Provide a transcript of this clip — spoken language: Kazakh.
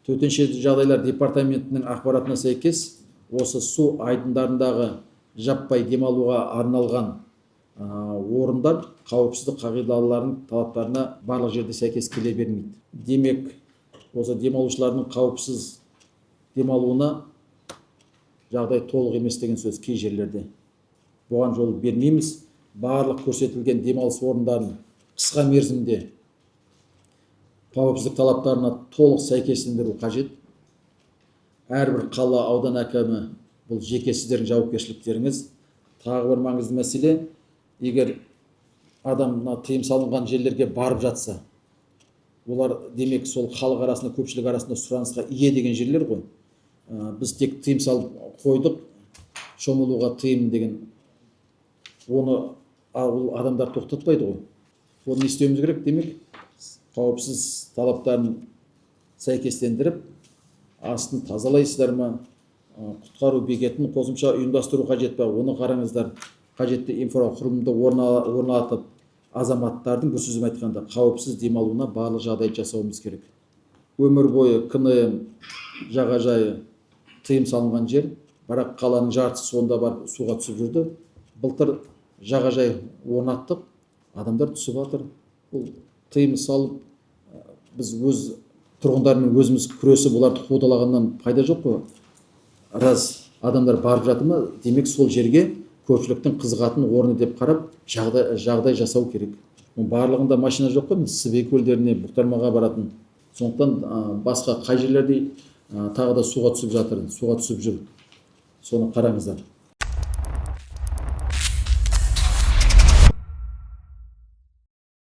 Төтенше жағдайлар департаментінің ақпаратына сәйкес, осы су айдындарындағы жаппай демалуға арналған орындар қауіпсіздік қағидаларының талаптарына барлық жерде сәйкес келе бермейді. Демек, осы демалушылардың қауіпсіз демалуына жағдай толық емес деген сөз кей жерлерде. Бұған жол бермейміз. Барлық көрсетілген демалыс орындарын қысқа мерзімде қауіпсіздік талаптарына толық сәйкестендіру қажет. Әрбір қала, аудан әкімі, бұл жеке сіздердің жауапкершіліктеріңіз. Тағы бір маңызды мәселе, егер адам тыйым салынған жерлерге барып жатса, олар демек сол халық арасында, көпшілік арасында сұранысқа ие деген жерлер ғой. Біз тек тыйым салып қойдық, шомылуға тыйым деген, оны адамдар тоқтатпайды ғой. Оны не істеуіміз керек? Демек, қауіпсіз талаптарын сәйкестендіріп, астын тазалайсыздар ма, құтқару бекетін қосымша ұйымдастыру қажет па, оны қараңыздар. Қажетті инфрақұрылымды орнатып, азаматтардың бір сөзбен айтқанда қауіпсіз демалуына барлық жағдай жасауымыз керек. Өмір бойы КНМ жағажайы тыйым салынған жер, бірақ қаланың жартысы сонда бар суға түсіп жүрді. Былтыр жағажай орнаттық, адамдар түсіп жатыр. Бұл тыйым салып, біз өз тұрғындармен өзіміз күресіп, оларды қудалағаннан пайда жоқ қой. Раз адамдар барып жатыр ма, демек сол жерге көпшіліктің қызығатын орны деп қарап, жағдай жасау керек. Барлығында машина жоқ қой, Сібей көлдеріне, Бұқтырмаға баратын. Сондықтан басқа қай жерлерде тағы да суға түсіп жатыр, суға түсіп жүр. Соны қараңыздар.